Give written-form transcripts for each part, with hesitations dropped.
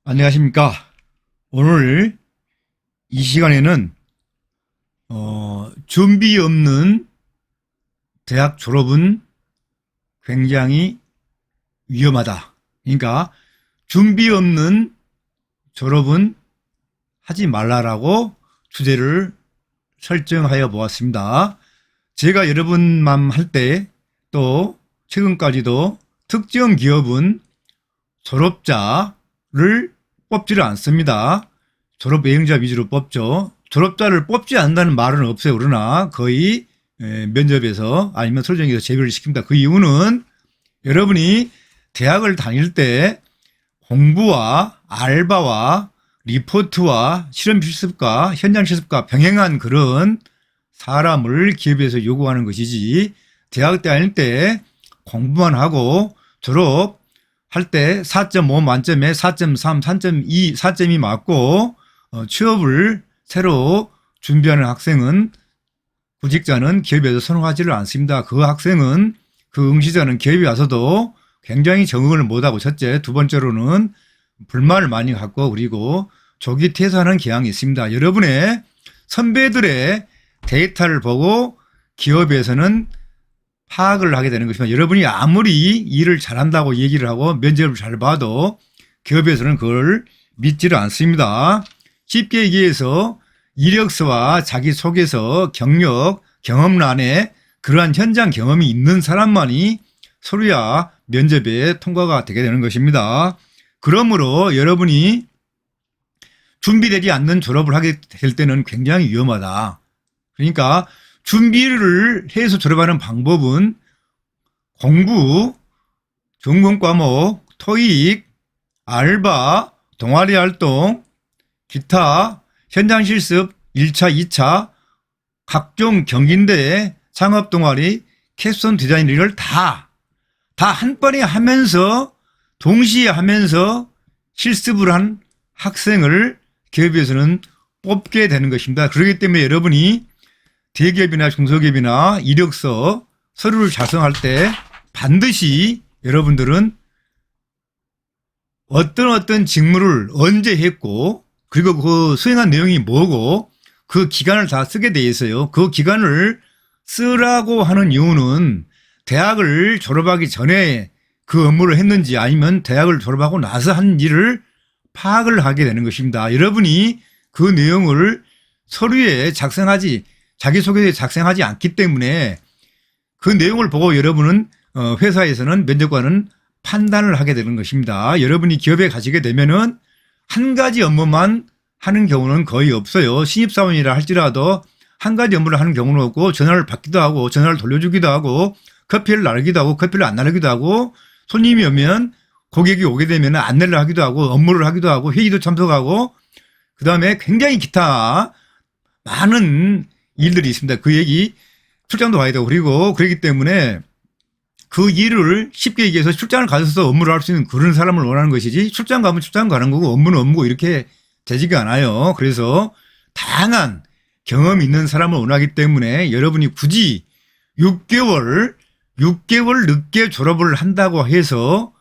안녕하십니까. 오늘 이 시간에는 준비 없는 대학 졸업은 굉장히 위험하다. 그러니까 준비 없는 졸업은 하지 말라라고 주제를 설정하여 보았습니다. 제가 여러분만 할 때 또 최근까지도 특정 기업은 졸업자를 뽑지를 않습니다. 졸업 예정자 위주로 뽑죠. 졸업자를 뽑지 않는다는 말은 없어요. 그러나 거의 면접에서 아니면 서류정에서 제외를 시킵니다. 그 이유는 여러분이 대학을 다닐 때 공부와 알바와 리포트와 실험 실습과 현장 실습과 병행한 그런 사람을 기업에서 요구하는 것이지, 대학 다닐 때 공부만 하고 졸업할 때 4.5 만점에 4.3, 3.2, 4점이 맞고 취업을 새로 준비하는 학생은, 구직자는 기업에서 선호하지를 않습니다. 그 학생은, 그 응시자는 기업에 와서도 굉장히 적응을 못하고, 첫째, 두 번째로는 불만을 많이 갖고, 그리고 조기 퇴사하는 경향이 있습니다. 여러분의 선배들의 데이터를 보고 기업에서는 파악을 하게 되는 것이지만, 여러분이 아무리 일을 잘한다고 얘기를 하고 면접을 잘 봐도 기업에서는 그걸 믿지를 않습니다. 쉽게 얘기해서 이력서와 자기소개서, 경력, 경험란에 그러한 현장 경험이 있는 사람만이 서류야 면접에 통과가 되게 되는 것입니다. 그러므로 여러분이 준비되지 않는 졸업을 하게 될 때는 굉장히 위험하다. 그러니까 준비를 해서 졸업하는 방법은 공부, 전공 과목, 토익, 알바, 동아리 활동, 기타, 현장 실습, 1차, 2차, 각종 경기대, 창업 동아리, 캡스톤 디자인, 이걸 다 한 번에 하면서, 동시에 하면서 실습을 한 학생을 기업에서는 뽑게 되는 것입니다. 그렇기 때문에 여러분이 대기업이나 중소기업이나 이력서, 서류를 작성할 때 반드시 여러분들은 어떤 직무를 언제 했고, 그리고 그 수행한 내용이 뭐고, 그 기간을 다 쓰게 돼 있어요. 그 기간을 쓰라고 하는 이유는 대학을 졸업하기 전에 그 업무를 했는지, 아니면 대학을 졸업하고 나서 한 일을 파악을 하게 되는 것입니다. 여러분이 그 내용을 서류에 자기소개서에 작성하지 않기 때문에 그 내용을 보고 여러분은 회사에서는, 면접관은 판단을 하게 되는 것입니다. 여러분이 기업에 가시게 되면은 한 가지 업무만 하는 경우는 거의 없어요. 신입사원이라 할지라도 한 가지 업무를 하는 경우는 없고, 전화를 받기도 하고, 전화를 돌려주기도 하고, 커피를 나르기도 하고, 커피를 안 나르기도 하고, 손님이 오면, 고객이 오게 되면 안내를 하기도 하고, 업무를 하기도 하고, 회의도 참석하고, 그 다음에 굉장히 기타 많은 일들이 있습니다. 그 얘기, 출장도 가야 되고, 그리고 그렇기 때문에 그 일을 쉽게 얘기해서 출장을 가서 업무를 할 수 있는 그런 사람을 원하는 것이지, 출장 가면 출장 가는 거고 업무는 업무고 이렇게 되지가 않아요. 그래서 다양한 경험이 있는 사람을 원하기 때문에 여러분이 굳이 6개월 늦게 졸업을 한다고 해서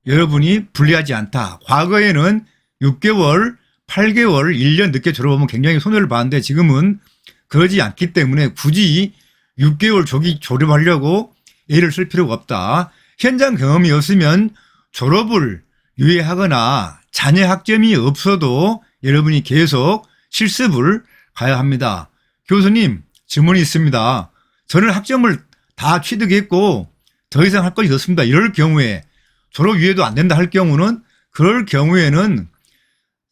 여러분이 불리하지 않다. 과거에는 6개월, 8개월, 1년 늦게 졸업하면 굉장히 손해를 봤는데, 지금은 그러지 않기 때문에 굳이 6개월 조기 졸업하려고 애를 쓸 필요가 없다. 현장 경험이 없으면 졸업을 유예하거나 자녀 학점이 없어도 여러분이 계속 실습을 가야 합니다. 교수님, 질문이 있습니다. 저는 학점을 다 취득했고 더 이상 할 것이 없습니다. 이럴 경우에, 졸업 유예도 안 된다 할 경우는, 그럴 경우에는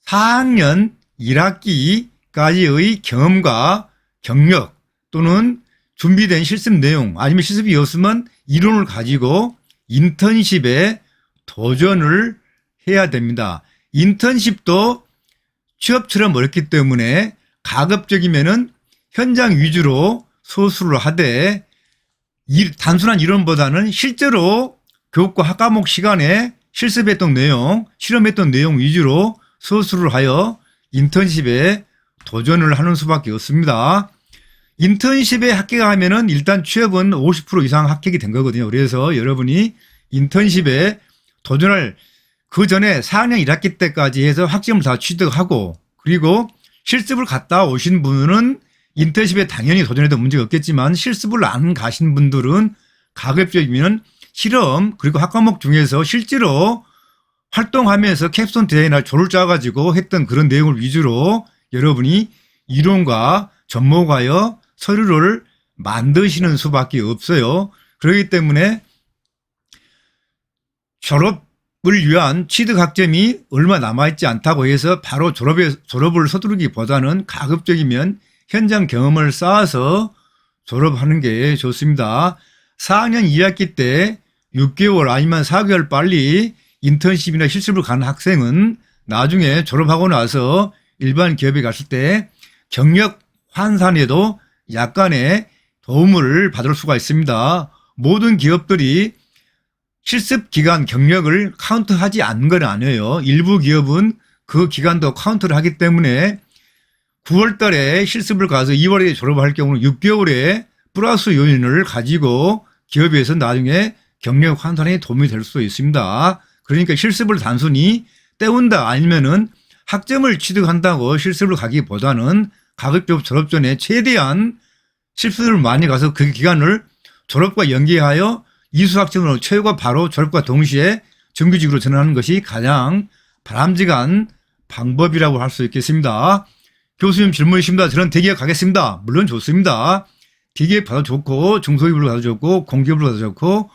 4학년 1학기까지의 경험과 경력 또는 준비된 실습 내용, 아니면 실습이 없으면 이론을 가지고 인턴십에 도전을 해야 됩니다. 인턴십도 취업처럼 어렵기 때문에 가급적이면은 현장 위주로 소수를 하되, 단순한 이론보다는 실제로 교과 학과목 시간에 실습했던 내용, 실험했던 내용 위주로 소수를 하여 인턴십에 도전을 하는 수밖에 없습니다. 인턴십에 합격하면은 일단 취업은 50% 이상 합격이 된 거거든요. 그래서 여러분이 인턴십에 도전할 그 전에 4학년 1학기 때까지 해서 학점을 다 취득하고 그리고 실습을 갔다 오신 분은 인턴십에 당연히 도전해도 문제가 없겠지만 실습을 안 가신 분들은 가급적이면 실험 그리고 학과목 중에서 실제로 활동하면서 캡스톤 대회나 조를 짜가지고 했던 그런 내용을 위주로 여러분이 이론과 접목하여 서류를 만드시는 수밖에 없어요. 그렇기 때문에 졸업을 위한 취득 학점이 얼마 남아있지 않다고 해서 바로 졸업을 서두르기보다는 가급적이면 현장 경험을 쌓아서 졸업하는 게 좋습니다. 4학년 2학기 때 6개월 아니면 4개월 빨리 인턴십이나 실습을 가는 학생은 나중에 졸업하고 나서 일반 기업에 갔을 때 경력 환산에도 약간의 도움을 받을 수가 있습니다. 모든 기업들이 실습 기간 경력을 카운트하지 않는 건 아니에요. 일부 기업은 그 기간도 카운트를 하기 때문에 9월 달에 실습을 가서 2월에 졸업할 경우는 6개월의 플러스 요인을 가지고 기업에서 나중에 경력 환산에 도움이 될 수 있습니다. 그러니까 실습을 단순히 때운다 아니면은 학점을 취득한다고 실습을 가기보다는 가급적 졸업 전에 최대한 실습을 많이 가서 그 기간을 졸업과 연계하여 이수학점으로 채우고 바로 졸업과 동시에 정규직으로 전환하는 것이 가장 바람직한 방법이라고 할 수 있겠습니다. 교수님 질문 있습니다. 저는 대기업 가겠습니다. 물론 좋습니다. 대기업 가도 좋고 중소기업을 가도 좋고 공기업을 가도 좋고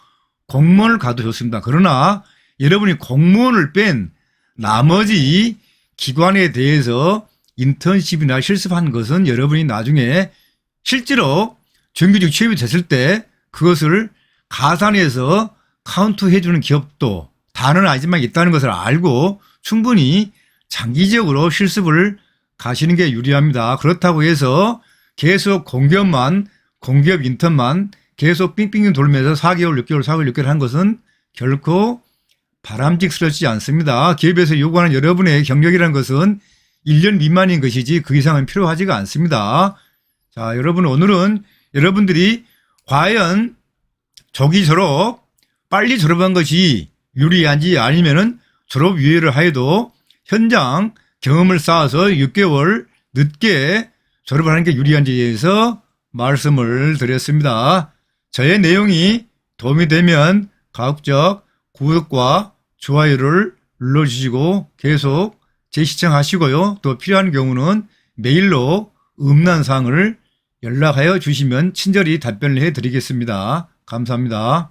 공무원을 가도 좋습니다. 그러나 여러분이 공무원을 뺀 나머지 기관에 대해서 인턴십이나 실습한 것은 여러분이 나중에 실제로 정규직 취업이 됐을 때 그것을 가산해서 카운트해주는 기업도 다는 아니지만 있다는 것을 알고 충분히 장기적으로 실습을 가시는 게 유리합니다. 그렇다고 해서 계속 공기업 인턴만 계속 삥삥 돌면서 4개월, 6개월, 4개월, 6개월 한 것은 결코 바람직스럽지 않습니다. 기업에서 요구하는 여러분의 경력이라는 것은 1년 미만인 것이지 그 이상은 필요하지가 않습니다. 자, 여러분 오늘은 여러분들이 과연 조기 졸업, 빨리 졸업한 것이 유리한지 아니면은 졸업 유예를 하여도 현장 경험을 쌓아서 6개월 늦게 졸업을 하는 게 유리한지에 대해서 말씀을 드렸습니다. 저의 내용이 도움이 되면 가급적 구독과 좋아요를 눌러주시고 계속 재시청하시고요. 또 필요한 경우는 메일로 음란사항을 연락하여 주시면 친절히 답변을 해드리겠습니다. 감사합니다.